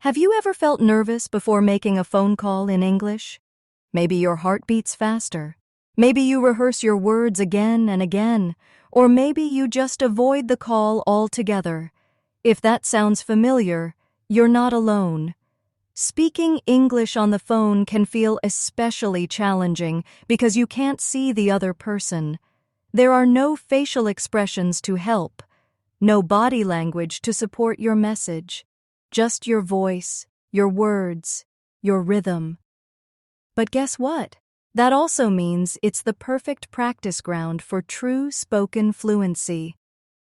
Have you ever felt nervous before making a phone call in English? Maybe your heart beats faster. Maybe you rehearse your words again and again, or maybe you just avoid the call altogether. If that sounds familiar, you're not alone. Speaking English on the phone can feel especially challenging because you can't see the other person. There are no facial expressions to help, no body language to support your message. Just your voice, your words, your rhythm. But guess what? That also means it's the perfect practice ground for true spoken fluency.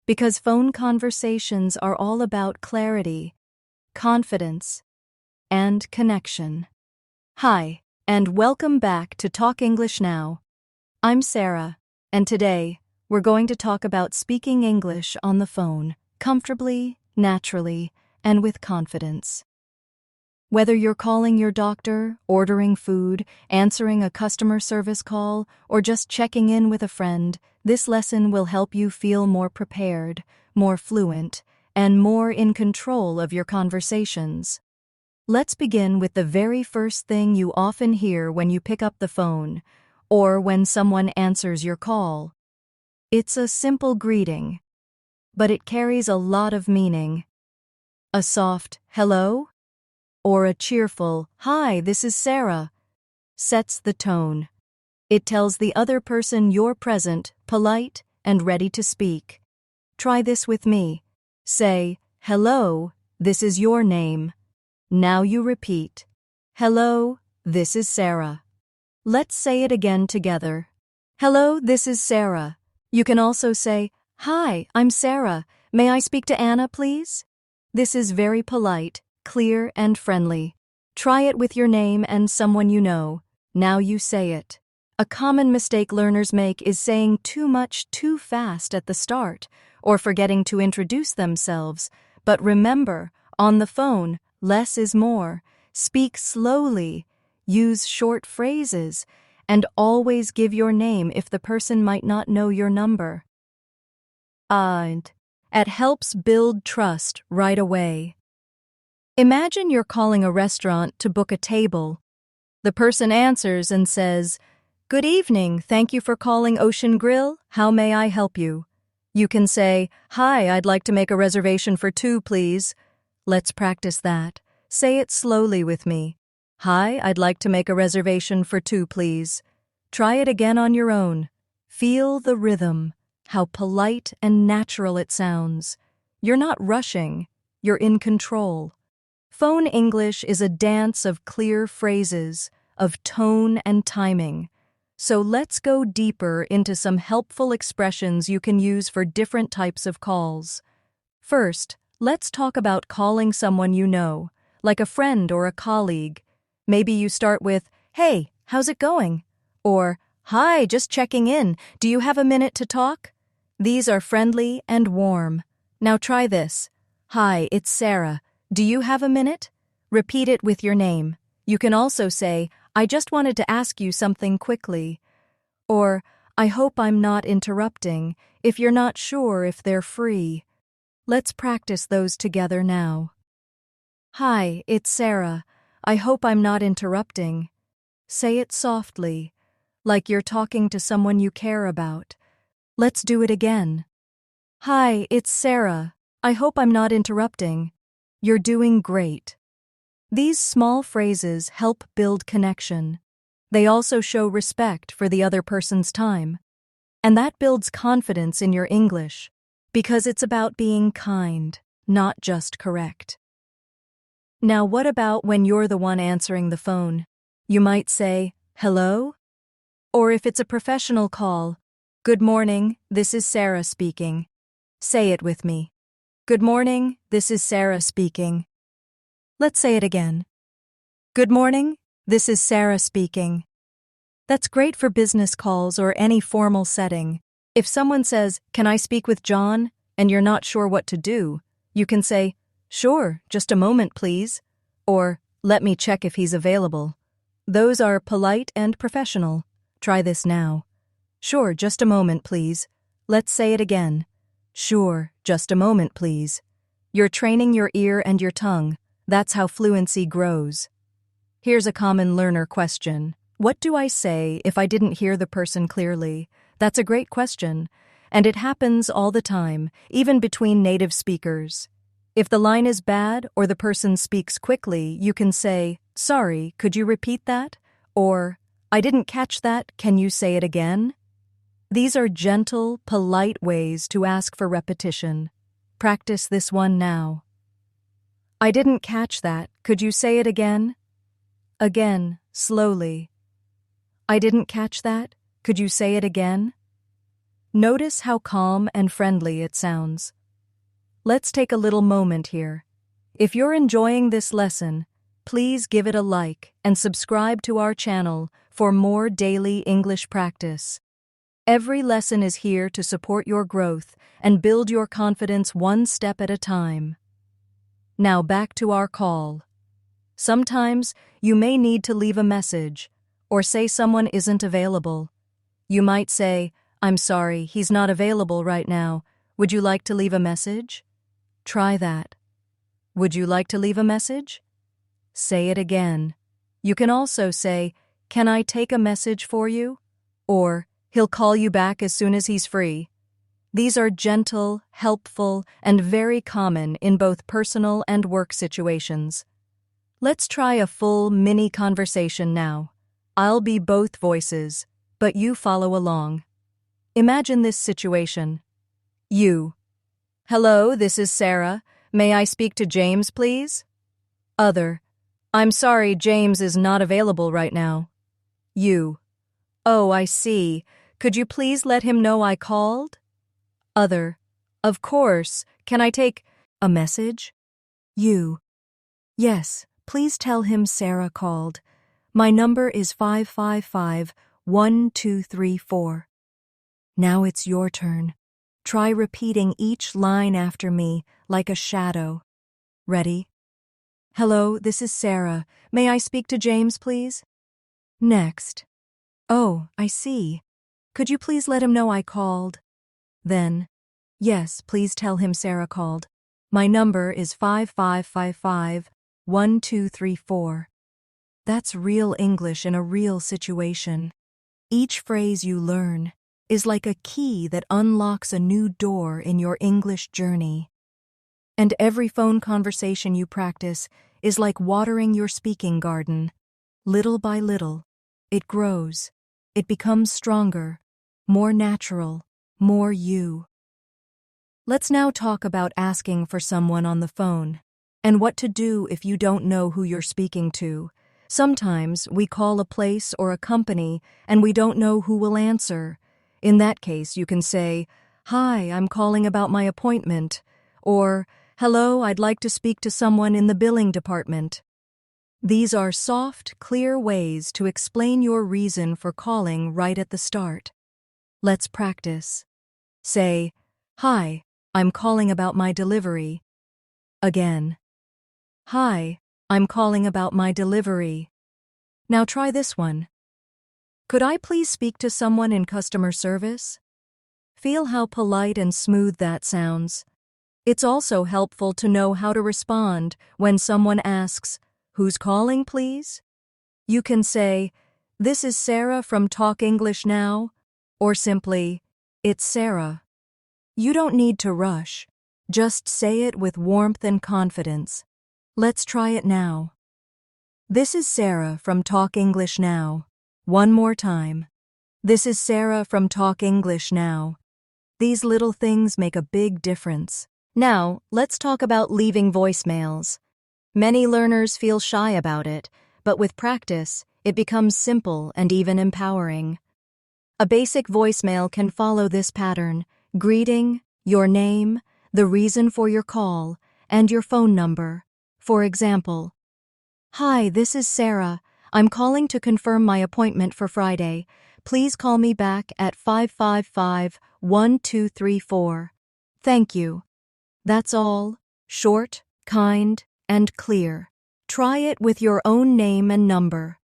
Because phone conversations are all about clarity, confidence, and connection. Hi, and welcome back to Talk English Now. I'm Sarah, and today we're going to talk about speaking English on the phone, comfortably, naturally, and with confidence. Whether you're calling your doctor, ordering food, answering a customer service call, or just checking in with a friend, this lesson will help you feel more prepared, more fluent, and more in control of your conversations. Let's begin with the very first thing you often hear when you pick up the phone, or when someone answers your call. It's a simple greeting, but it carries a lot of meaning. A soft hello or a cheerful hi, this is Sarah sets the tone. It tells the other person you're present, polite, and ready to speak. Try this with me. Say, hello, this is your name. Now you repeat, hello, this is Sarah. Let's say it again together. Hello, this is Sarah. You can also say, hi, I'm Sarah. May I speak to Anna, please? This is very polite, clear, and friendly. Try it with your name and someone you know. Now you say it. A common mistake learners make is saying too much too fast at the start, or forgetting to introduce themselves. But remember, on the phone, less is more. Speak slowly, use short phrases, and always give your name if the person might not know your number. And it helps build trust right away. Imagine you're calling a restaurant to book a table. The person answers and says, "Good evening, thank you for calling Ocean Grill. How may I help you?" You can say, "Hi, I'd like to make a reservation for 2, please." Let's practice that. Say it slowly with me. "Hi, I'd like to make a reservation for 2, please." Try it again on your own. Feel the rhythm, how polite and natural it sounds. You're not rushing, you're in control. Phone English is a dance of clear phrases, of tone and timing. So let's go deeper into some helpful expressions you can use for different types of calls. First, let's talk about calling someone you know, like a friend or a colleague. Maybe you start with, "Hey, how's it going?" Or, "Hi, just checking in. Do you have a minute to talk?" These are friendly and warm. Now try this. "Hi, it's Sarah. Do you have a minute?" Repeat it with your name. You can also say, "I just wanted to ask you something quickly." Or, "I hope I'm not interrupting," if you're not sure if they're free. Let's practice those together now. "Hi, it's Sarah. I hope I'm not interrupting." Say it softly, like you're talking to someone you care about. Let's do it again. "Hi, it's Sarah. I hope I'm not interrupting." You're doing great. These small phrases help build connection. They also show respect for the other person's time. And that builds confidence in your English, because it's about being kind, not just correct. Now, what about when you're the one answering the phone? You might say, "Hello?" Or if it's a professional call, "Good morning, this is Sarah speaking." Say it with me. "Good morning, this is Sarah speaking." Let's say it again. "Good morning, this is Sarah speaking." That's great for business calls or any formal setting. If someone says, "Can I speak with John?" and you're not sure what to do, you can say, "Sure, just a moment, please." Or, "Let me check if he's available." Those are polite and professional. Try this now. "Sure, just a moment, please." Let's say it again. "Sure, just a moment, please." You're training your ear and your tongue. That's how fluency grows. Here's a common learner question. What do I say if I didn't hear the person clearly? That's a great question, and it happens all the time, even between native speakers. If the line is bad or the person speaks quickly, you can say, "Sorry, could you repeat that?" Or, "I didn't catch that, can you say it again?" These are gentle, polite ways to ask for repetition. Practice this one now. "I didn't catch that, could you say it again?" Again, slowly. "I didn't catch that, could you say it again?" Notice how calm and friendly it sounds. Let's take a little moment here. If you're enjoying this lesson, please give it a like and subscribe to our channel for more daily English practice. Every lesson is here to support your growth and build your confidence one step at a time. Now back to our call. Sometimes you may need to leave a message or say someone isn't available. You might say, "I'm sorry, he's not available right now. Would you like to leave a message?" Try that. "Would you like to leave a message?" Say it again. You can also say, "Can I take a message for you?" Or, "He'll call you back as soon as he's free." These are gentle, helpful, and very common in both personal and work situations. Let's try a full mini conversation now. I'll be both voices, but you follow along. Imagine this situation. You. "Hello, this is Sarah. May I speak to James, please?" Other. "I'm sorry, James is not available right now." You. "Oh, I see. Could you please let him know I called?" Other. "Of course. Can I take a message?" You. "Yes, please tell him Sarah called. My number is 555-1234. Now it's your turn. Try repeating each line after me like a shadow. Ready? "Hello, this is Sarah. May I speak to James, please?" Next. "Oh, I see. Could you please let him know I called?" Then, "Yes, please tell him Sarah called. My number is 5555-1234. That's real English in a real situation. Each phrase you learn is like a key that unlocks a new door in your English journey. And every phone conversation you practice is like watering your speaking garden. Little by little, it grows. It becomes stronger, more natural, more you. Let's now talk about asking for someone on the phone and what to do if you don't know who you're speaking to. Sometimes we call a place or a company and we don't know who will answer. In that case, you can say, "Hi, I'm calling about my appointment," or, "Hello, I'd like to speak to someone in the billing department." These are soft, clear ways to explain your reason for calling right at the start. Let's practice. Say, "Hi, I'm calling about my delivery." Again. "Hi, I'm calling about my delivery." Now try this one. "Could I please speak to someone in customer service?" Feel how polite and smooth that sounds. It's also helpful to know how to respond when someone asks, "Who's calling, please?" You can say, "This is Sarah from Talk English Now," or simply, "It's Sarah." You don't need to rush. Just say it with warmth and confidence. Let's try it now. "This is Sarah from Talk English Now." One more time. "This is Sarah from Talk English Now." These little things make a big difference. Now, let's talk about leaving voicemails. Many learners feel shy about it, but with practice, it becomes simple and even empowering. A basic voicemail can follow this pattern: greeting, your name, the reason for your call, and your phone number. For example, "Hi, this is Sarah. I'm calling to confirm my appointment for Friday. Please call me back at 555-1234. Thank you." That's all. Short, kind, and clear. Try it with your own name and number.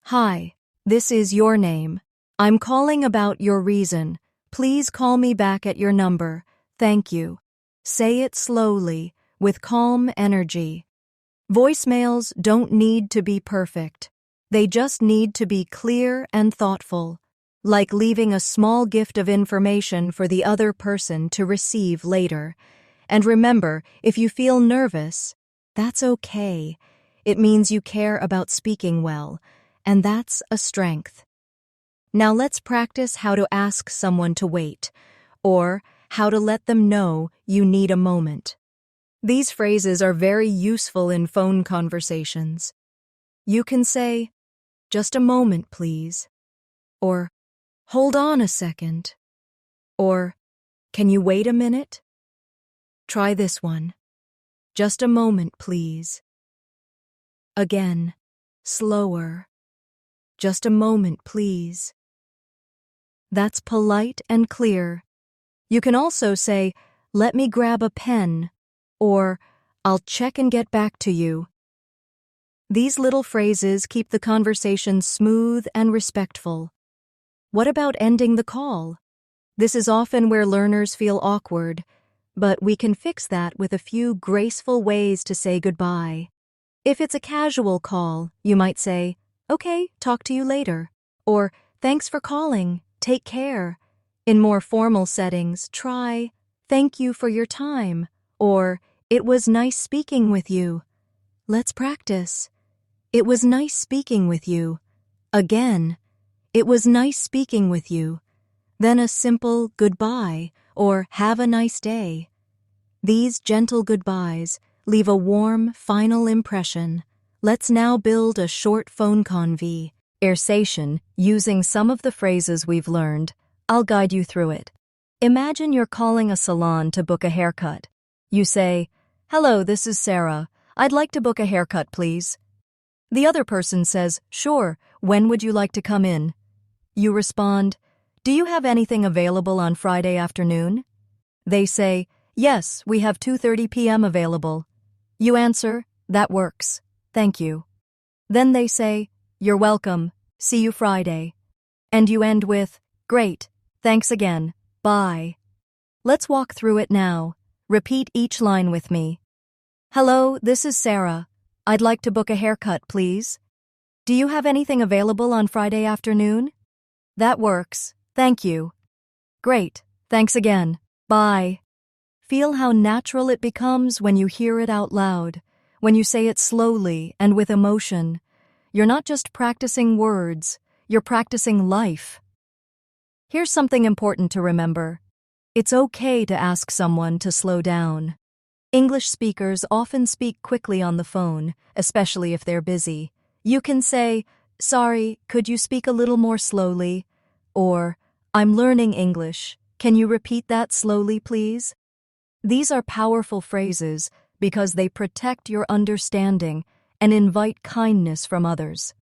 "Hi, this is your name. I'm calling about your reason. Please call me back at your number. Thank you." Say it slowly, with calm energy. Voicemails don't need to be perfect. They just need to be clear and thoughtful, like leaving a small gift of information for the other person to receive later. And remember, if you feel nervous, that's okay. It means you care about speaking well, and that's a strength. Now let's practice how to ask someone to wait, or how to let them know you need a moment. These phrases are very useful in phone conversations. You can say, "Just a moment, please," or "Hold on a second," or "Can you wait a minute?" Try this one. "Just a moment, please." Again, slower. "Just a moment, please." That's polite and clear. You can also say, "Let me grab a pen," or "I'll check and get back to you." These little phrases keep the conversation smooth and respectful. What about ending the call? This is often where learners feel awkward, but we can fix that with a few graceful ways to say goodbye. If it's a casual call, you might say, "Okay, talk to you later," or "Thanks for calling, take care." In more formal settings, try, "Thank you for your time," or "It was nice speaking with you." Let's practice. "It was nice speaking with you." Again, "It was nice speaking with you." Then a simple goodbye or "Have a nice day." These gentle goodbyes leave a warm, final impression. Let's now build a short phone conversation using some of the phrases we've learned. I'll guide you through it. Imagine you're calling a salon to book a haircut. You say, "Hello, this is Sarah. I'd like to book a haircut, please." The other person says, "Sure, when would you like to come in?" You respond, "Do you have anything available on Friday afternoon?" They say, "Yes, we have 2:30 p.m. available." You answer, "That works. Thank you." Then they say, "You're welcome. See you Friday." And you end with, "Great. Thanks again. Bye." Let's walk through it now. Repeat each line with me. "Hello, this is Sarah. I'd like to book a haircut, please. Do you have anything available on Friday afternoon?" "That works. Thank you." "Great. Thanks again. Bye." Feel how natural it becomes when you hear it out loud, when you say it slowly and with emotion. You're not just practicing words, you're practicing life. Here's something important to remember. It's okay to ask someone to slow down. English speakers often speak quickly on the phone, especially if they're busy. You can say, "Sorry, could you speak a little more slowly?" Or, "I'm learning English. Can you repeat that slowly, please?" These are powerful phrases because they protect your understanding and invite kindness from others.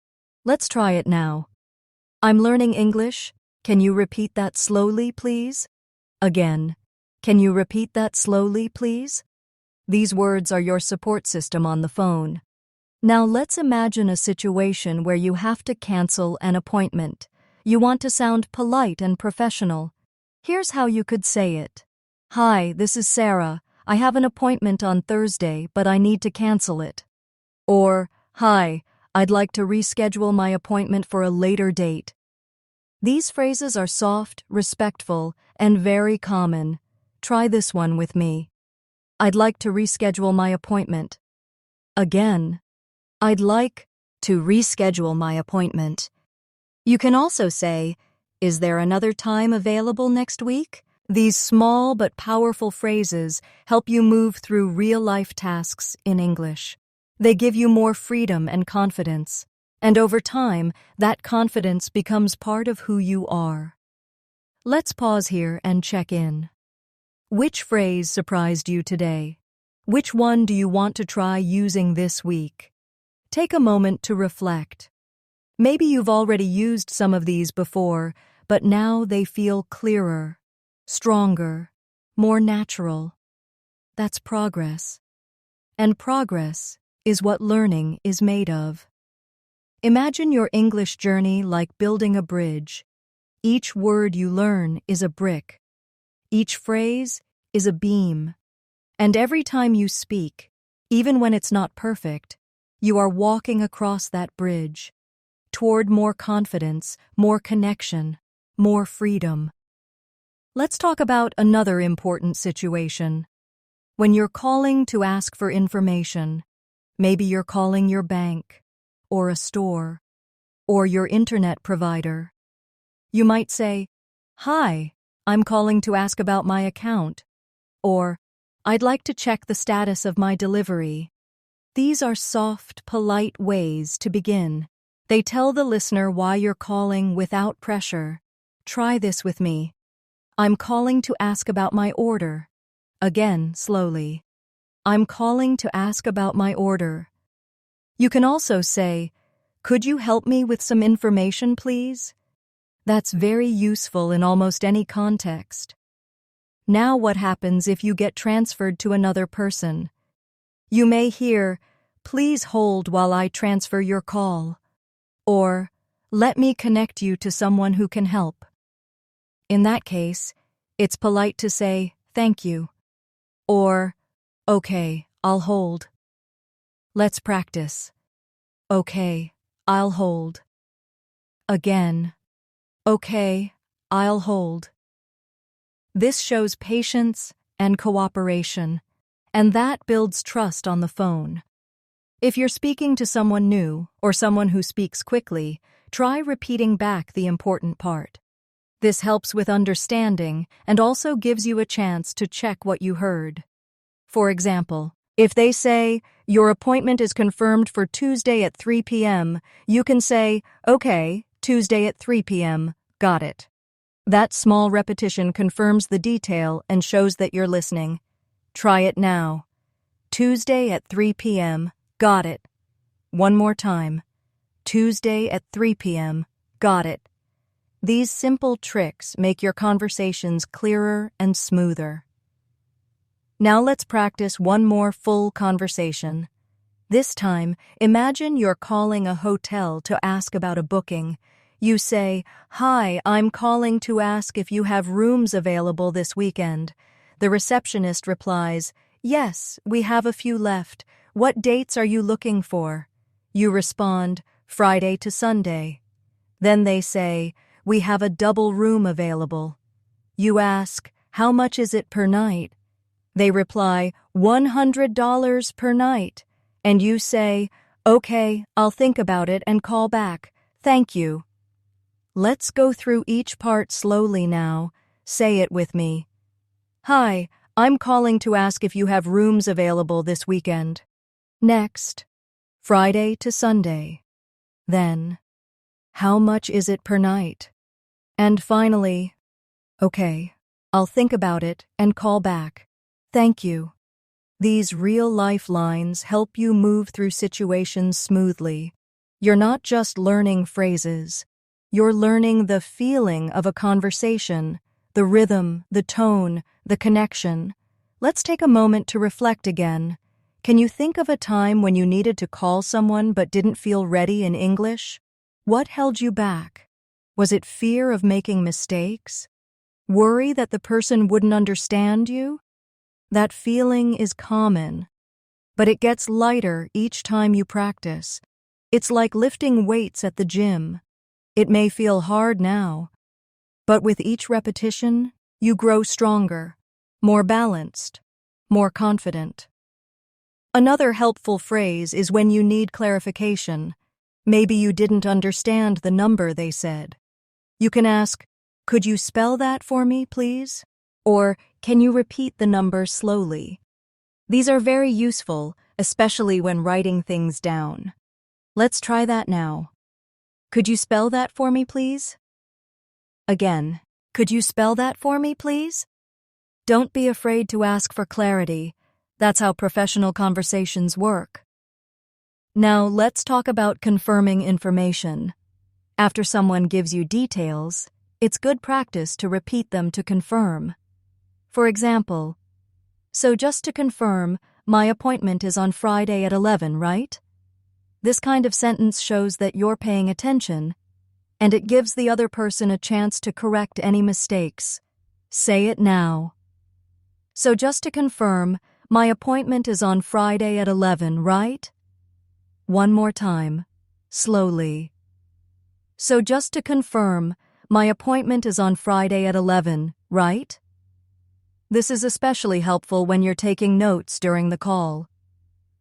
Let's try it now. "I'm learning English. Can you repeat that slowly, please?" Again, "Can you repeat that slowly, please?" These words are your support system on the phone. Now let's imagine a situation where you have to cancel an appointment. You want to sound polite and professional. Here's how you could say it. "Hi, this is Sarah. I have an appointment on Thursday, but I need to cancel it." Or, "Hi, I'd like to reschedule my appointment for a later date." These phrases are soft, respectful, and very common. Try this one with me. "I'd like to reschedule my appointment." Again, "I'd like to reschedule my appointment." You can also say, "Is there another time available next week?" These small but powerful phrases help you move through real-life tasks in English. They give you more freedom and confidence, and over time, that confidence becomes part of who you are. Let's pause here and check in. Which phrase surprised you today? Which one do you want to try using this week? Take a moment to reflect. Maybe you've already used some of these before, but now they feel clearer, stronger, more natural. That's progress. And progress is what learning is made of. Imagine your English journey like building a bridge. Each word you learn is a brick. Each phrase is a beam. And every time you speak, Even when it's not perfect, you are walking across that bridge toward more confidence, more connection, more freedom. Let's talk about another important situation. When you're calling to ask for information, maybe you're calling your bank, or a store, or your internet provider. You might say, "Hi, I'm calling to ask about my account," or "I'd like to check the status of my delivery." These are soft, polite ways to begin. They tell the listener why you're calling without pressure. Try this with me. "I'm calling to ask about my order." Again, slowly. "I'm calling to ask about my order." You can also say, "Could you help me with some information, please?" That's very useful in almost any context. Now what happens if you get transferred to another person? You may hear, "Please hold while I transfer your call," or "Let me connect you to someone who can help." In that case, it's polite to say, "Thank you," or "Okay, I'll hold." Let's practice. "Okay, I'll hold." Again. "Okay, I'll hold." This shows patience and cooperation, and that builds trust on the phone. If you're speaking to someone new or someone who speaks quickly, try repeating back the important part. This helps with understanding and also gives you a chance to check what you heard. For example, if they say, "Your appointment is confirmed for Tuesday at 3 p.m., you can say, "Okay, Tuesday at 3 p.m., got it." That small repetition confirms the detail and shows that you're listening. Try it now. "Tuesday at 3 p.m., got it." One more time. "Tuesday at 3 p.m., got it." These simple tricks make your conversations clearer and smoother. Now let's practice one more full conversation. This time, imagine you're calling a hotel to ask about a booking. You say, "Hi, I'm calling to ask if you have rooms available this weekend." The receptionist replies, "Yes, we have a few left. What dates are you looking for?" You respond, "Friday to Sunday." Then they say, "We have a double room available." You ask, "How much is it per night?" They reply, $100 per night. And you say, "Okay, I'll think about it and call back. Thank you." Let's go through each part slowly now. Say it with me. "Hi, I'm calling to ask if you have rooms available this weekend." Next, "Friday to Sunday." Then, "How much is it per night?" And finally, "Okay, I'll think about it and call back. Thank you." These real-life lines help you move through situations smoothly. You're not just learning phrases. You're learning the feeling of a conversation, the rhythm, the tone, the connection. Let's take a moment to reflect again. Can you think of a time when you needed to call someone but didn't feel ready in English? What held you back? Was it fear of making mistakes? Worry that the person wouldn't understand you? That feeling is common, but it gets lighter each time you practice. It's like lifting weights at the gym. It may feel hard now, but with each repetition, you grow stronger, more balanced, more confident. Another helpful phrase is when you need clarification. Maybe you didn't understand the number they said. You can ask, "Could you spell that for me, please?" Or, "Can you repeat the number slowly?" These are very useful, especially when writing things down. Let's try that now. "Could you spell that for me, please?" Again, "Could you spell that for me, please?" Don't be afraid to ask for clarity. That's how professional conversations work. Now, let's talk about confirming information. After someone gives you details, it's good practice to repeat them to confirm. For example, "So just to confirm, my appointment is on Friday at 11, right?" This kind of sentence shows that you're paying attention, and it gives the other person a chance to correct any mistakes. Say it now. "So just to confirm, My appointment is on Friday at 11, right? One more time, slowly. So just to confirm, my appointment is on Friday at 11, right? This is especially helpful when you're taking notes during the call.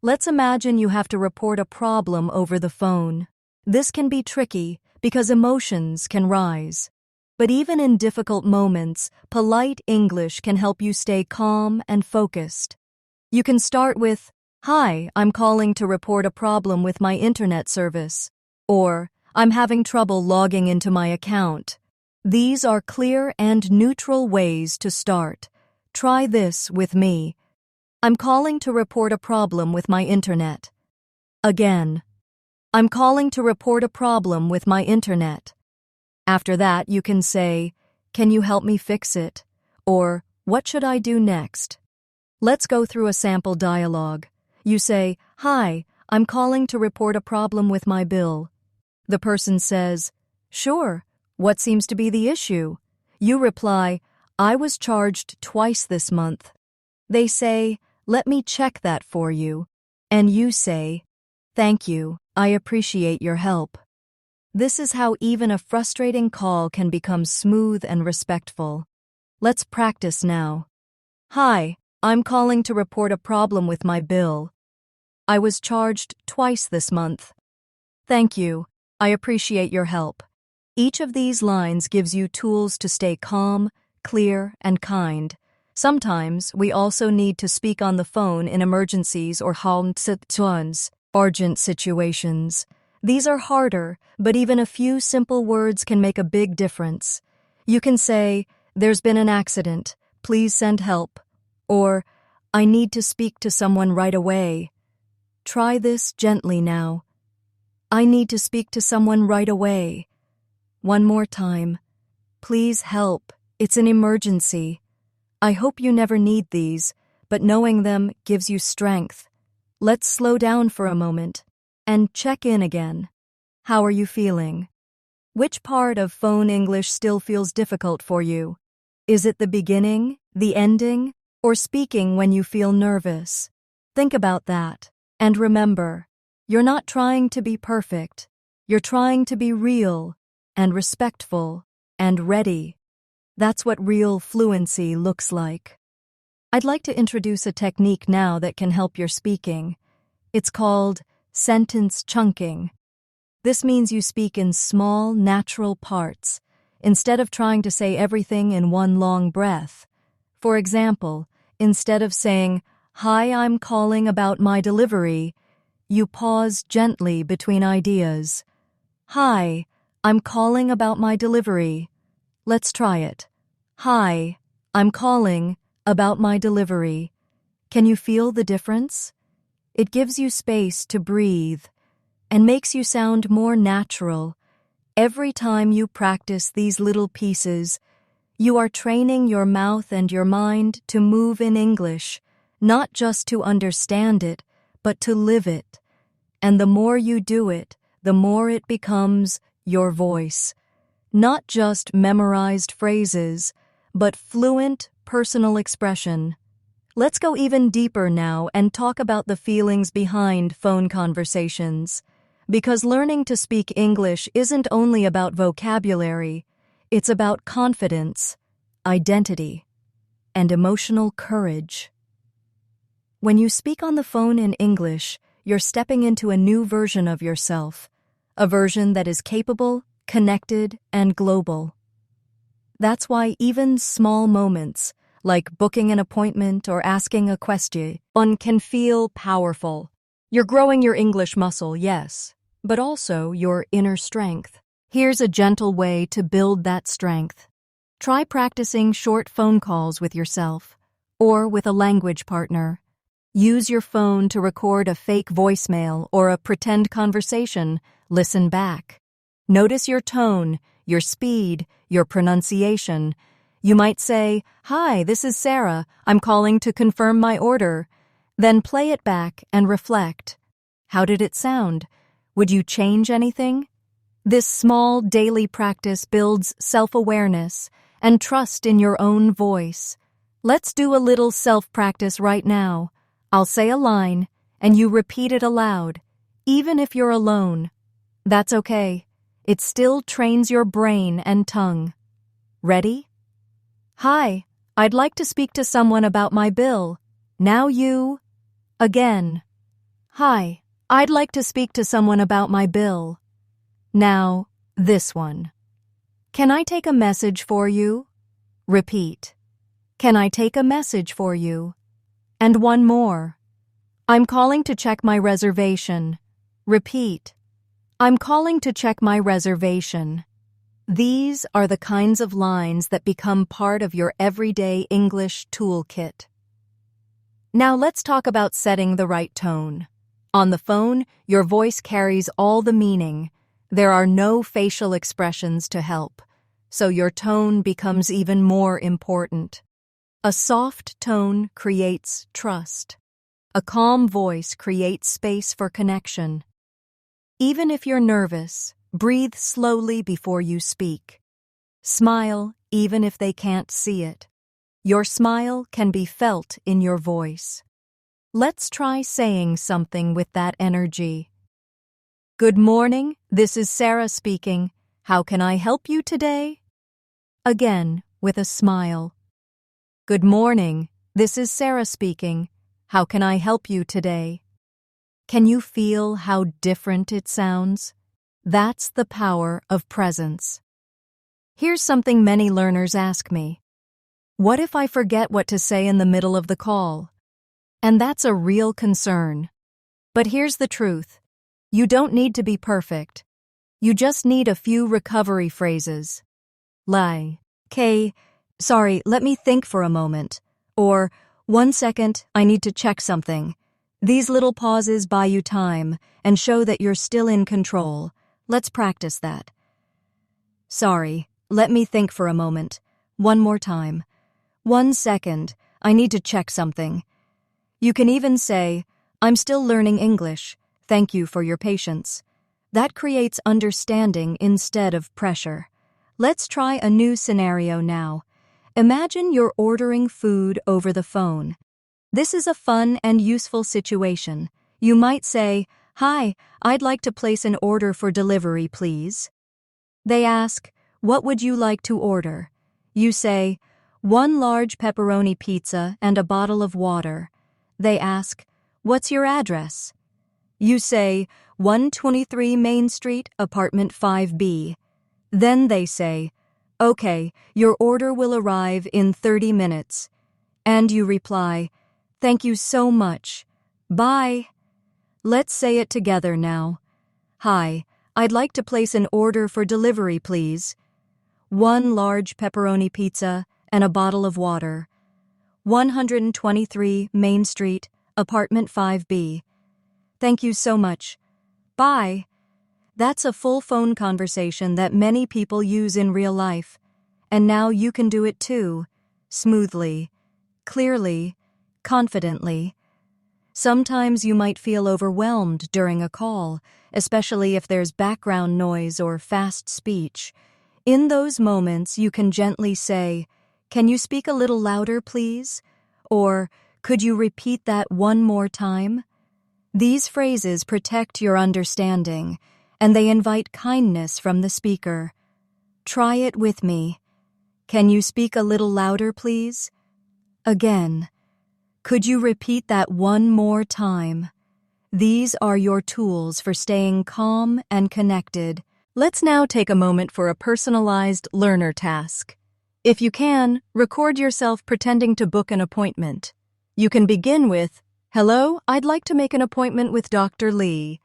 Let's imagine you have to report a problem over the phone. This can be tricky because emotions can rise. But even in difficult moments, polite English can help you stay calm and focused. You can start with, "Hi, I'm calling to report a problem with my internet service," or "I'm having trouble logging into my account." These are clear and neutral ways to start. Try this with me. "I'm calling to report a problem with my internet." Again, "I'm calling to report a problem with my internet." After that, you can say, "Can you help me fix it?" or "What should I do next?" Let's go through a sample dialogue. You say, "Hi, I'm calling to report a problem with my bill." The person says, "Sure, what seems to be the issue?" You reply, "I was charged twice this month." They say, "Let me check that for you." And you say, "Thank you, I appreciate your help." This is how even a frustrating call can become smooth and respectful. Let's practice now. "Hi, I'm calling to report a problem with my bill. I was charged twice this month." "Thank you, I appreciate your help." Each of these lines gives you tools to stay calm, clear, and kind. Sometimes we also need to speak on the phone in emergencies or urgent situations. These are harder, but even a few simple words can make a big difference. You can say, "There's been an accident, please send help," or "I need to speak to someone right away." Try this gently now. "I need to speak to someone right away." One more time. "Please help, it's an emergency." I hope you never need these, but knowing them gives you strength. Let's slow down for a moment and check in again. How are you feeling? Which part of phone English still feels difficult for you? Is it the beginning, the ending, or speaking when you feel nervous? Think about that. And remember, you're not trying to be perfect. You're trying to be real and respectful and ready. That's what real fluency looks like. I'd like to introduce a technique now that can help your speaking. It's called sentence chunking. This means you speak in small, natural parts, instead of trying to say everything in one long breath. For example, instead of saying, "Hi, I'm calling about my delivery," you pause gently between ideas. "Hi, I'm calling about my delivery." Let's try it. "Hi, I'm calling about my delivery." Can you feel the difference? It gives you space to breathe and makes you sound more natural. Every time you practice these little pieces, you are training your mouth and your mind to move in English, not just to understand it, but to live it. And the more you do it, the more it becomes your voice. Not just memorized phrases, but fluent personal expression. Let's go even deeper now and talk about the feelings behind phone conversations. Because learning to speak English isn't only about vocabulary, it's about confidence, identity, and emotional courage. When you speak on the phone in English, you're stepping into a new version of yourself, a version that is capable, connected, and global. That's why even small moments, like booking an appointment or asking a question, can feel powerful. You're growing your English muscle, yes, but also your inner strength. Here's a gentle way to build that strength. Try practicing short phone calls with yourself or with a language partner. Use your phone to record a fake voicemail or a pretend conversation. Listen back. Notice your tone, your speed, your pronunciation. You might say, "Hi, this is Sarah. I'm calling to confirm my order." Then play it back and reflect. How did it sound? Would you change anything? This small daily practice builds self-awareness and trust in your own voice. Let's do a little self-practice right now. I'll say a line, and you repeat it aloud, even if you're alone. That's okay. It still trains your brain and tongue. Ready? Hi, I'd like to speak to someone about my bill. Now you. Again. Hi, I'd like to speak to someone about my bill. Now, this one. Can I take a message for you? Repeat. Can I take a message for you? And one more. I'm calling to check my reservation. Repeat. I'm calling to check my reservation. These are the kinds of lines that become part of your everyday English toolkit. Now let's talk about setting the right tone. On the phone, your voice carries all the meaning. There are no facial expressions to help, so your tone becomes even more important. A soft tone creates trust. A calm voice creates space for connection. Even if you're nervous, breathe slowly before you speak. Smile even if they can't see it. Your smile can be felt in your voice. Let's try saying something with that energy. Good morning, this is Sarah speaking. How can I help you today? Again, with a smile. Good morning, this is Sarah speaking. How can I help you today? Can you feel how different it sounds? That's the power of presence. Here's something many learners ask me. What if I forget what to say in the middle of the call? And that's a real concern. But here's the truth. You don't need to be perfect. You just need a few recovery phrases. Sorry, let me think for a moment. Or, 1 second, I need to check something. These little pauses buy you time and show that you're still in control. Let's practice that. Sorry, let me think for a moment. One more time. 1 second, I need to check something. You can even say, I'm still learning English. Thank you for your patience. That creates understanding instead of pressure. Let's try a new scenario now. Imagine you're ordering food over the phone. This is a fun and useful situation. You might say, Hi, I'd like to place an order for delivery, please. They ask, What would you like to order? You say, 1 large pepperoni pizza and a bottle of water. They ask, What's your address? You say, 123 Main Street, apartment 5B. Then they say, Okay, your order will arrive in 30 minutes. And you reply, Thank you so much. Bye. Let's say it together now. Hi, I'd like to place an order for delivery, please. 1 large pepperoni pizza and a bottle of water. 123 Main Street, apartment 5B. Thank you so much. Bye. That's a full phone conversation that many people use in real life. And now you can do it too. Smoothly, clearly, confidently. Sometimes you might feel overwhelmed during a call, especially if there's background noise or fast speech. In those moments, you can gently say, Can you speak a little louder, please? Or, Could you repeat that one more time? These phrases protect your understanding, and they invite kindness from the speaker. Try it with me. Can you speak a little louder, please? Again. Could you repeat that one more time? These are your tools for staying calm and connected. Let's now take a moment for a personalized learner task. If you can, record yourself pretending to book an appointment. You can begin with, Hello, I'd like to make an appointment with Dr. Lee.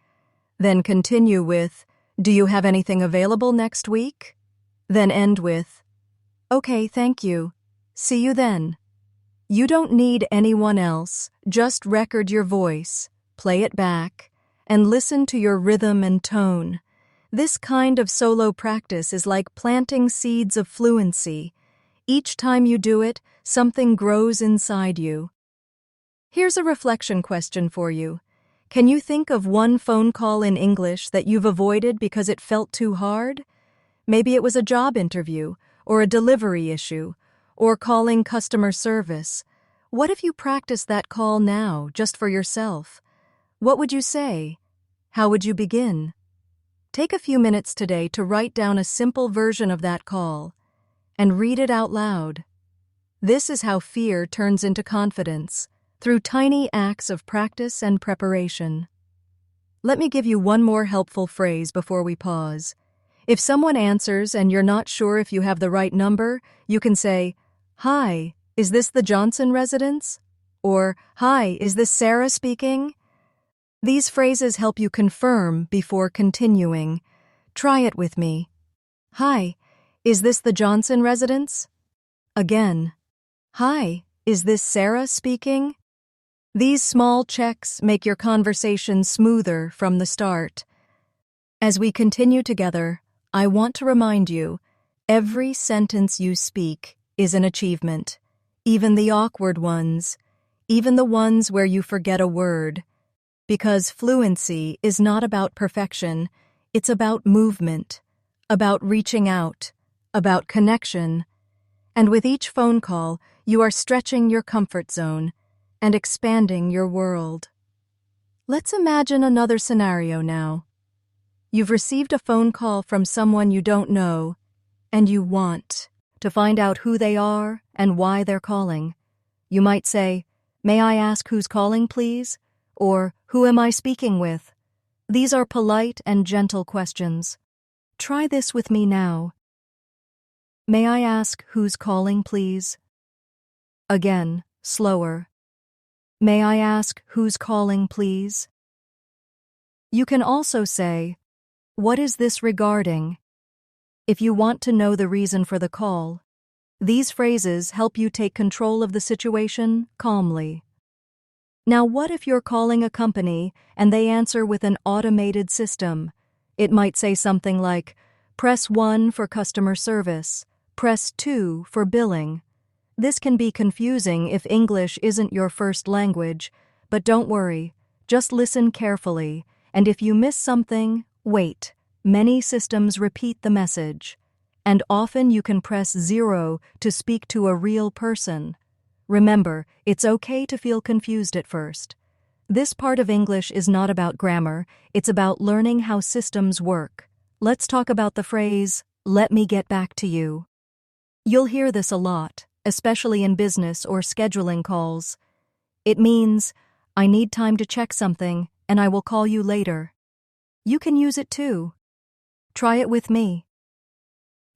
Then continue with, Do you have anything available next week? Then end with, Okay, thank you. See you then. You don't need anyone else, just record your voice, play it back, and listen to your rhythm and tone. This kind of solo practice is like planting seeds of fluency. Each time you do it, something grows inside you. Here's a reflection question for you. Can you think of one phone call in English that you've avoided because it felt too hard? Maybe it was a job interview, or a delivery issue, or calling customer service. What if you practice that call now, just for yourself? What would you say? How would you begin? Take a few minutes today to write down a simple version of that call and read it out loud. This is how fear turns into confidence, through tiny acts of practice and preparation. Let me give you one more helpful phrase before we pause. If someone answers and you're not sure if you have the right number, you can say, "Hi, is this the Johnson residence?" Or, "Hi, is this Sarah speaking?" These phrases help you confirm before continuing. Try it with me. "Hi, is this the Johnson residence?" Again. "Hi, is this Sarah speaking?" These small checks make your conversation smoother from the start. As we continue together, I want to remind you, every sentence you speak is an achievement, even the awkward ones, even the ones where you forget a word. Because fluency is not about perfection, it's about movement, about reaching out, about connection. And with each phone call, you are stretching your comfort zone and expanding your world. Let's imagine another scenario now. You've received a phone call from someone you don't know, and you want to find out who they are and why they're calling. You might say, "May I ask who's calling, please?" Or, "Who am I speaking with?" These are polite and gentle questions. Try this with me now. "May I ask who's calling, please?" Again, slower. "May I ask who's calling, please?" You can also say, "What is this regarding?" if you want to know the reason for the call. These phrases help you take control of the situation calmly. Now, what if you're calling a company and they answer with an automated system? It might say something like, "Press 1 for customer service, press 2 for billing." This can be confusing if English isn't your first language, but don't worry, just listen carefully, and if you miss something, wait. Many systems repeat the message, and often you can press 0 to speak to a real person. Remember, it's okay to feel confused at first. This part of English is not about grammar, it's about learning how systems work. Let's talk about the phrase, "Let me get back to you." You'll hear this a lot, especially in business or scheduling calls. It means, "I need time to check something, and I will call you later." You can use it too. Try it with me.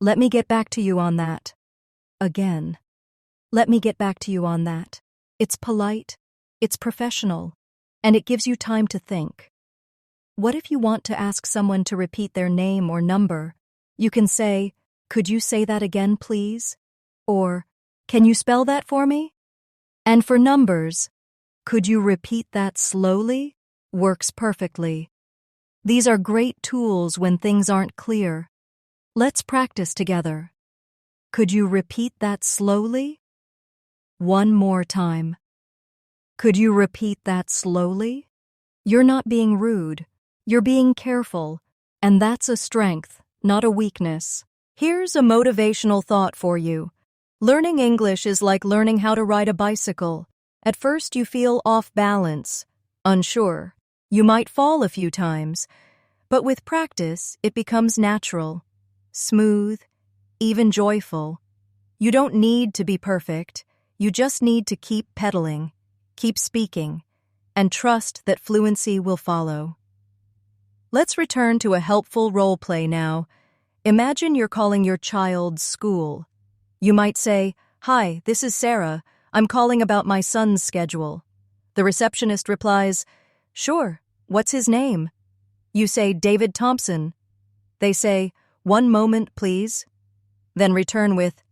"Let me get back to you on that." Again. "Let me get back to you on that." It's polite, it's professional, and it gives you time to think. What if you want to ask someone to repeat their name or number? You can say, "Could you say that again, please?" Or, "Can you spell that for me?" And for numbers, "Could you repeat that slowly?" works perfectly. These are great tools when things aren't clear. Let's practice together. Could you repeat that slowly? One more time. Could you repeat that slowly? You're not being rude. You're being careful. And that's a strength, not a weakness. Here's a motivational thought for you. Learning English is like learning how to ride a bicycle. At first you feel off balance, unsure. You might fall a few times, but with practice it becomes natural, smooth, even joyful. You don't need to be perfect. You just need to keep pedaling, keep speaking, and trust that fluency will follow. Let's return to a helpful role play now. Imagine you're calling your child's school. You might say, "Hi, this is Sarah. I'm calling about my son's schedule." The receptionist replies, "Sure, what's his name?" You say, "David Thompson." They say, "One moment, please." Then return with,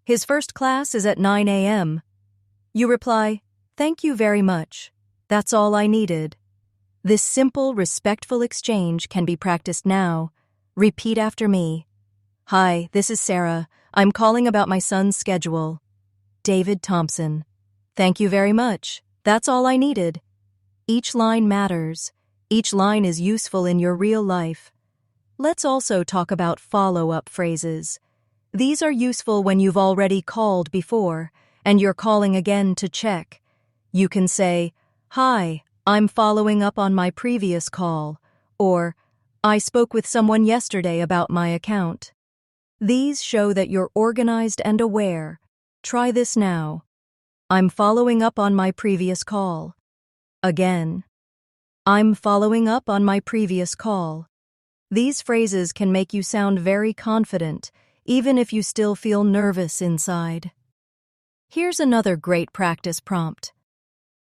"His first class is at 9 a.m. You reply, "Thank you very much. That's all I needed." This simple, respectful exchange can be practiced now. Repeat after me. "Hi, this is Sarah. I'm calling about my son's schedule. David Thompson. Thank you very much. That's all I needed." Each line matters. Each line is useful in your real life. Let's also talk about follow-up phrases. These are useful when you've already called before and you're calling again to check. You can say, "Hi, I'm following up on my previous call," or "I spoke with someone yesterday about my account." These show that you're organized and aware. Try this now. I'm following up on my previous call. Again. I'm following up on my previous call. These phrases can make you sound very confident, even if you still feel nervous inside. Here's another great practice prompt.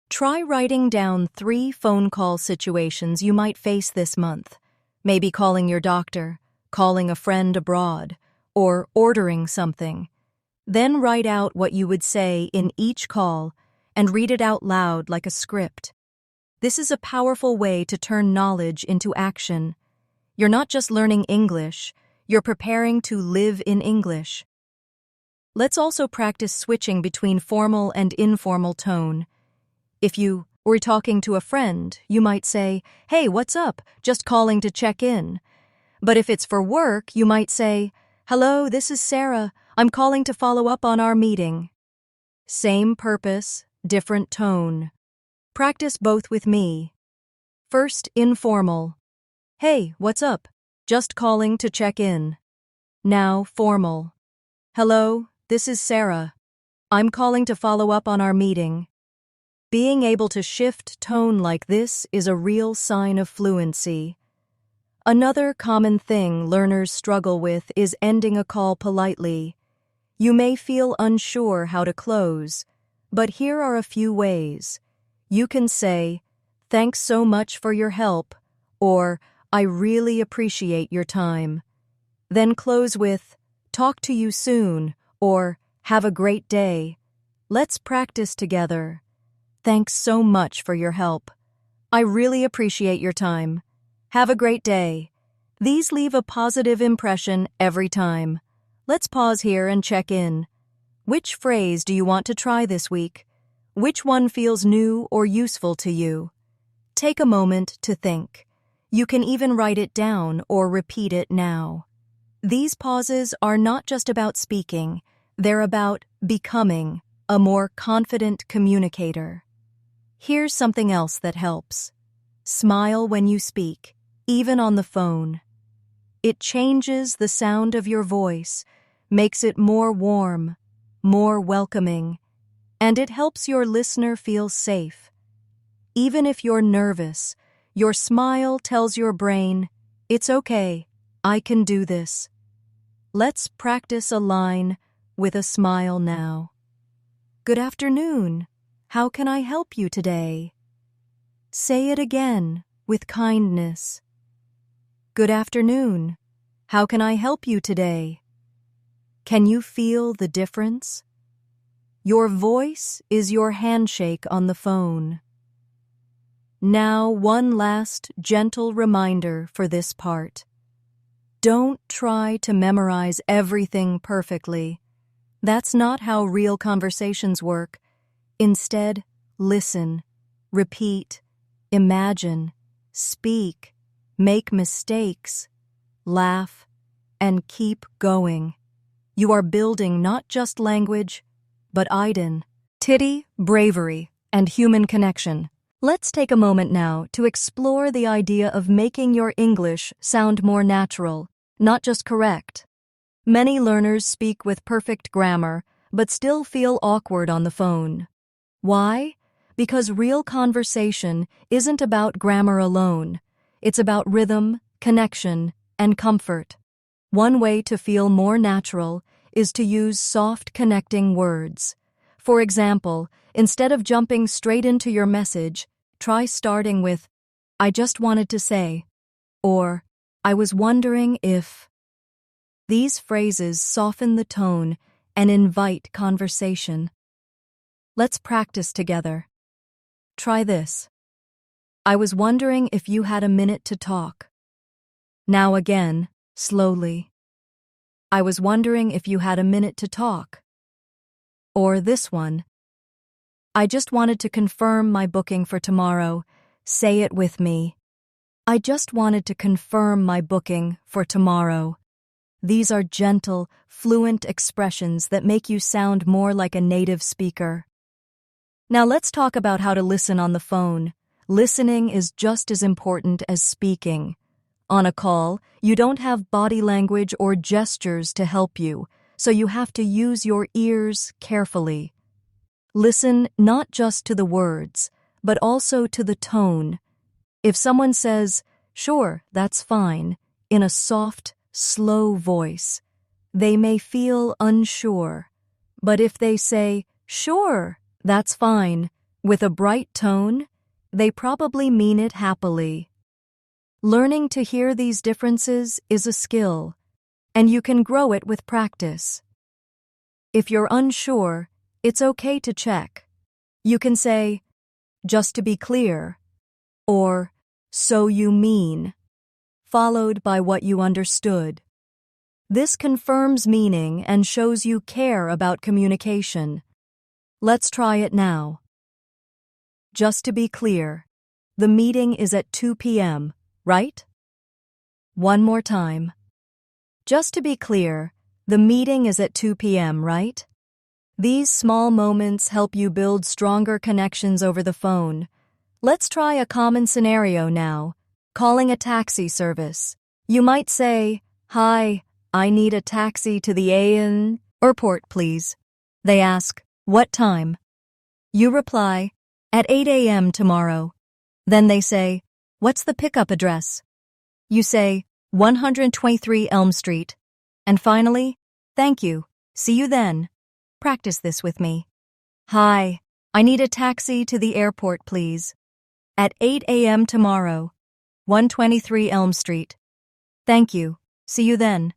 Try writing down 3 phone call situations you might face this month. Maybe calling your doctor, calling a friend abroad, or ordering something. Then write out what you would say in each call and read it out loud like a script. This is a powerful way to turn knowledge into action. You're not just learning English, you're preparing to live in English. Let's also practice switching between formal and informal tone. If you were talking to a friend, you might say, "Hey, what's up? Just calling to check in." But if it's for work, you might say, "Hello, this is Sarah. I'm calling to follow up on our meeting." Same purpose, different tone. Practice both with me. First, informal. "Hey, what's up? Just calling to check in." Now, formal. "Hello, this is Sarah. I'm calling to follow up on our meeting." Being able to shift tone like this is a real sign of fluency. Another common thing learners struggle with is ending a call politely. You may feel unsure how to close, but here are a few ways. You can say, "Thanks so much for your help," or "I really appreciate your time." Then close with, "Talk to you soon," or "Have a great day." Let's practice together. Thanks so much for your help. I really appreciate your time. Have a great day. These leave a positive impression every time. Let's pause here and check in. Which phrase do you want to try this week? Which one feels new or useful to you? Take a moment to think. You can even write it down or repeat it now. These pauses are not just about speaking, they're about becoming a more confident communicator. Here's something else that helps. Smile when you speak, even on the phone. It changes the sound of your voice, makes it more warm, more welcoming, and it helps your listener feel safe. Even if you're nervous, your smile tells your brain, "It's okay, I can do this." Let's practice a line with a smile now. "Good afternoon. How can I help you today?" Say it again with kindness. "Good afternoon. How can I help you today?" Can you feel the difference? Your voice is your handshake on the phone. Now, one last gentle reminder for this part. Don't try to memorize everything perfectly. That's not how real conversations work. Instead, listen, repeat, imagine, speak, make mistakes, laugh, and keep going. You are building not just language, but identity, bravery, and human connection. Let's take a moment now to explore the idea of making your English sound more natural, not just correct. Many learners speak with perfect grammar, but still feel awkward on the phone. Why? Because real conversation isn't about grammar alone. It's about rhythm, connection, and comfort. One way to feel more natural is to use soft connecting words. For example, instead of jumping straight into your message, try starting with, "I just wanted to say," or "I was wondering if." These phrases soften the tone and invite conversation. Let's practice together. Try this. "I was wondering if you had a minute to talk." Now again, slowly. "I was wondering if you had a minute to talk." Or this one. "I just wanted to confirm my booking for tomorrow." Say it with me. "I just wanted to confirm my booking for tomorrow." These are gentle, fluent expressions that make you sound more like a native speaker. Now let's talk about how to listen on the phone. Listening is just as important as speaking. On a call, you don't have body language or gestures to help you, so you have to use your ears carefully. Listen not just to the words, but also to the tone. If someone says, "Sure, that's fine," in a soft, slow voice, they may feel unsure. But if they say, "Sure, that's fine," with a bright tone, they probably mean it happily. Learning to hear these differences is a skill, and you can grow it with practice. If you're unsure, it's okay to check. You can say, "Just to be clear," or "So you mean," followed by what you understood. This confirms meaning and shows you care about communication. Let's try it now. Just to be clear, the meeting is at 2 p.m., right? One more time. Just to be clear, the meeting is at 2 p.m., right? These small moments help you build stronger connections over the phone. Let's try a common scenario now. Calling a taxi service. You might say, "Hi, I need a taxi to the airport, please." They ask, "What time?" You reply, "At 8 a.m. tomorrow." Then they say, "What's the pickup address?" You say, 123 Elm Street. And finally, "Thank you. See you then." Practice this with me. "Hi, I need a taxi to the airport, please. At 8 a.m. tomorrow, 123 Elm Street. Thank you. See you then."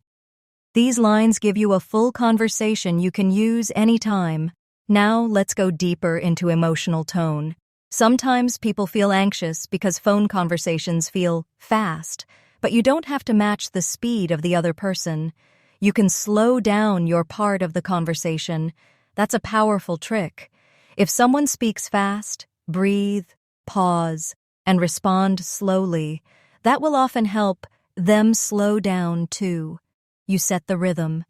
These lines give you a full conversation you can use anytime. Now let's go deeper into emotional tone. Sometimes people feel anxious because phone conversations feel fast, but you don't have to match the speed of the other person. You can slow down your part of the conversation. That's a powerful trick. If someone speaks fast, breathe, pause, and respond slowly. That will often help them slow down too. You set the rhythm.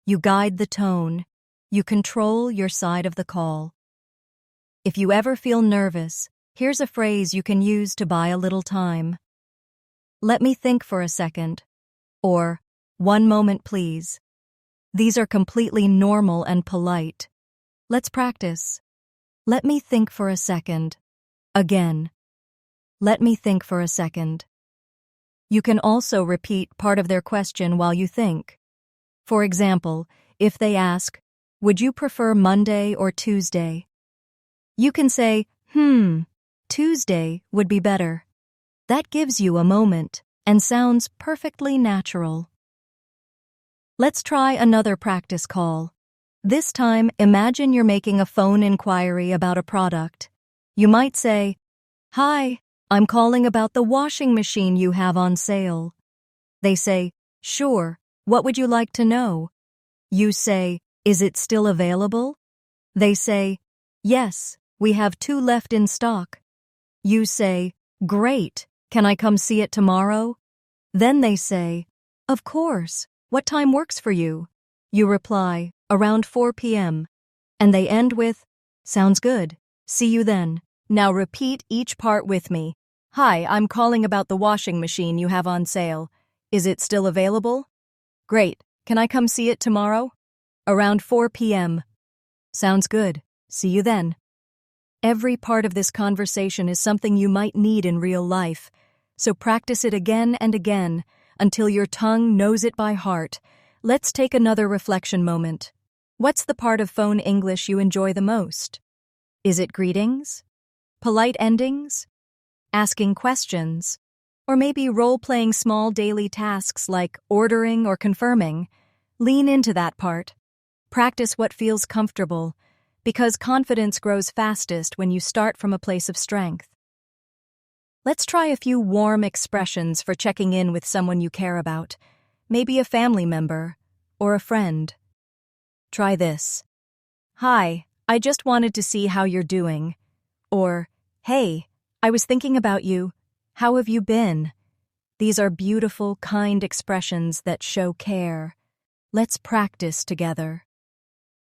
You guide the tone. You control your side of the call. If you ever feel nervous, here's a phrase you can use to buy a little time. "Let me think for a second," or "One moment, please." These are completely normal and polite. Let's practice. Let me think for a second. Again. Let me think for a second. You can also repeat part of their question while you think. For example, if they ask, "Would you prefer Monday or Tuesday?" You can say, "Tuesday would be better." That gives you a moment and sounds perfectly natural. Let's try another practice call. This time, imagine you're making a phone inquiry about a product. You might say, "Hi, I'm calling about the washing machine you have on sale." They say, "Sure, what would you like to know?" You say, "Is it still available?" They say, "Yes, we have 2 left in stock." You say, "Great, can I come see it tomorrow?" Then they say, "Of course, what time works for you?" You reply, "Around 4 p.m. And they end with, "Sounds good, see you then." Now repeat each part with me. "Hi, I'm calling about the washing machine you have on sale. Is it still available?" "Great, can I come see it tomorrow?" "Around 4 p.m. Sounds good, see you then." Every part of this conversation is something you might need in real life, so practice it again and again until your tongue knows it by heart. Let's take another reflection moment. What's the part of phone English you enjoy the most? Is it greetings? Polite endings? Asking questions? Or maybe role-playing small daily tasks like ordering or confirming? Lean into that part. Practice what feels comfortable, because confidence grows fastest when you start from a place of strength. Let's try a few warm expressions for checking in with someone you care about, maybe a family member or a friend. Try this. "Hi, I just wanted to see how you're doing." Or, "Hey, I was thinking about you. How have you been?" These are beautiful, kind expressions that show care. Let's practice together.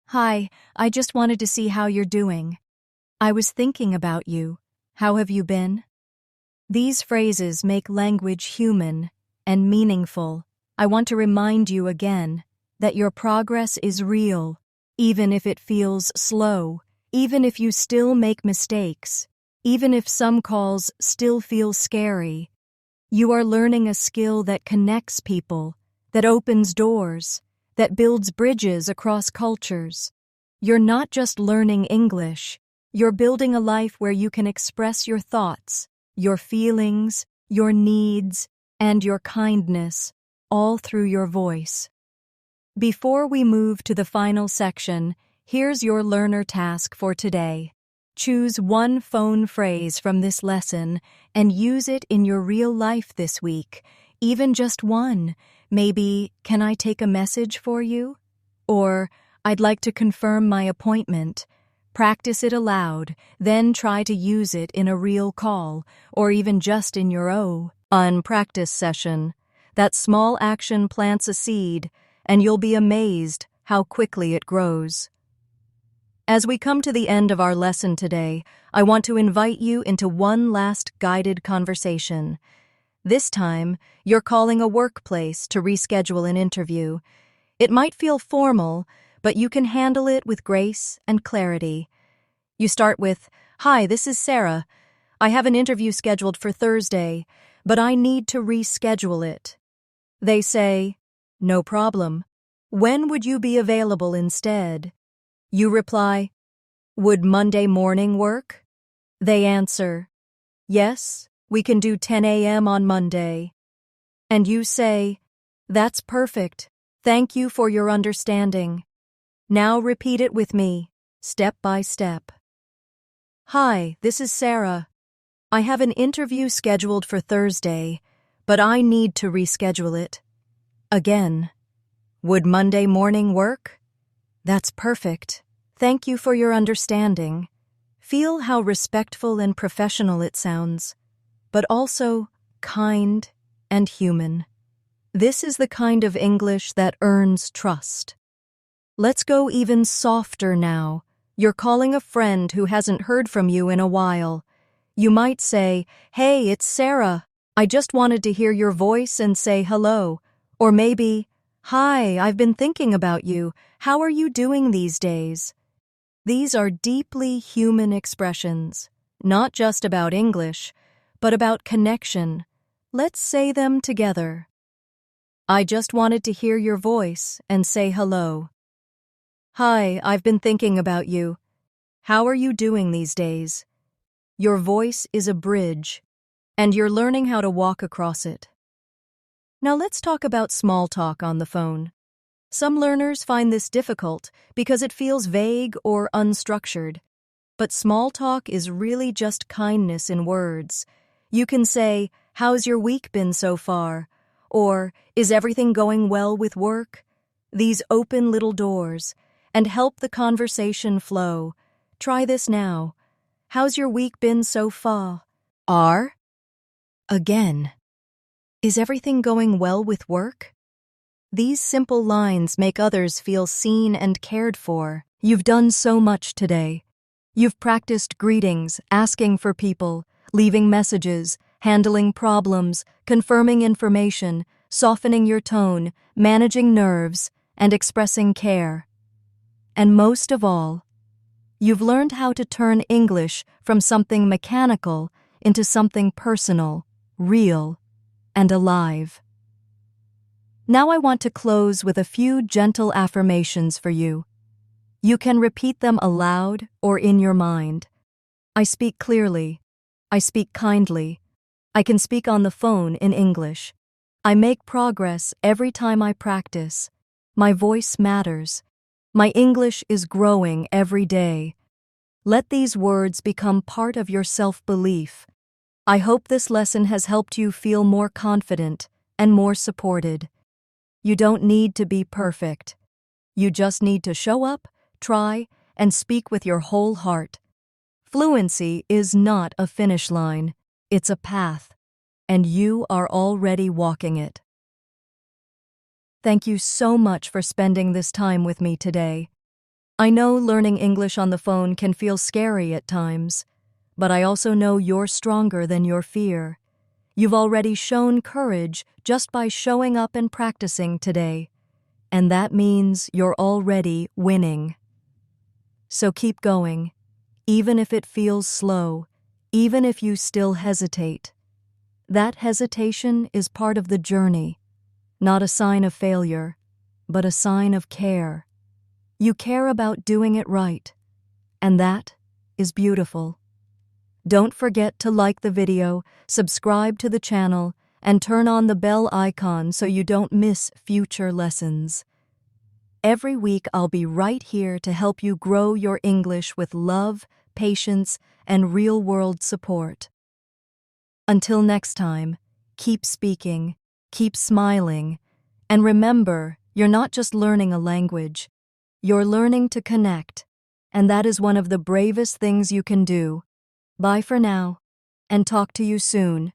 "Hi, I just wanted to see how you're doing." I was thinking about you. How have you been? These phrases make language human and meaningful. I want to remind you again that your progress is real, even if it feels slow, even if you still make mistakes, even if some calls still feel scary. You are learning a skill that connects people, that opens doors, that builds bridges across cultures. You're not just learning English, you're building a life where you can express your thoughts, your feelings, your needs, and your kindness, all through your voice. Before we move to the final section, here's your learner task for today. Choose one phone phrase from this lesson and use it in your real life this week, even just one. Maybe, "Can I take a message for you?" Or, "I'd like to confirm my appointment." Practice it aloud, then try to use it in a real call, or even just in your own practice session. That small action plants a seed, and you'll be amazed how quickly it grows. As we come to the end of our lesson today, I want to invite you into one last guided conversation. This time, you're calling a workplace to reschedule an interview. It might feel formal, but you can handle it with grace and clarity. You start with, "Hi, this is Sarah. I have an interview scheduled for Thursday, but I need to reschedule it." They say, "No problem. When would you be available instead?" You reply, "Would Monday morning work?" They answer, "Yes, we can do 10 a.m. on Monday." And you say, "That's perfect. Thank you for your understanding." Now repeat it with me, step by step. "Hi, this is Sarah. I have an interview scheduled for Thursday, but I need to reschedule it." Again, "Would Monday morning work?" "That's perfect. Thank you for your understanding." Feel how respectful and professional it sounds, but also kind and human. This is the kind of English that earns trust. Let's go even softer now. You're calling a friend who hasn't heard from you in a while. You might say, "Hey, it's Sarah. I just wanted to hear your voice and say hello." Or maybe, "Hi, I've been thinking about you. How are you doing these days?" These are deeply human expressions, not just about English, but about connection. Let's say them together. I just wanted to hear your voice and say hello. Hi, I've been thinking about you. How are you doing these days? Your voice is a bridge, and you're learning how to walk across it. Now let's talk about small talk on the phone. Some learners find this difficult because it feels vague or unstructured. But small talk is really just kindness in words. You can say, "How's your week been so far?" Or, "Is everything going well with work?" These open little doors and help the conversation flow. Try this now. "How's your week been so far?" Again. "Is everything going well with work?" These simple lines make others feel seen and cared for. You've done so much today. You've practiced greetings, asking for people, leaving messages, handling problems, confirming information, softening your tone, managing nerves, and expressing care. And most of all, you've learned how to turn English from something mechanical into something personal, real, and alive. Now I want to close with a few gentle affirmations for you. You can repeat them aloud or in your mind. I speak clearly. I speak kindly. I can speak on the phone in English. I make progress every time I practice. My voice matters. My English is growing every day. Let these words become part of your self-belief. I hope this lesson has helped you feel more confident and more supported. You don't need to be perfect. You just need to show up, try, and speak with your whole heart. Fluency is not a finish line, it's a path, and you are already walking it. Thank you so much for spending this time with me today. I know learning English on the phone can feel scary at times, but I also know you're stronger than your fear. You've already shown courage just by showing up and practicing today, and that means you're already winning. So keep going, even if it feels slow, even if you still hesitate. That hesitation is part of the journey, not a sign of failure, but a sign of care. You care about doing it right, and that is beautiful. Don't forget to like the video, subscribe to the channel, and turn on the bell icon so you don't miss future lessons. Every week I'll be right here to help you grow your English with love, patience, and real-world support. Until next time, keep speaking, keep smiling, and remember, you're not just learning a language, you're learning to connect, and that is one of the bravest things you can do. Bye for now, and talk to you soon.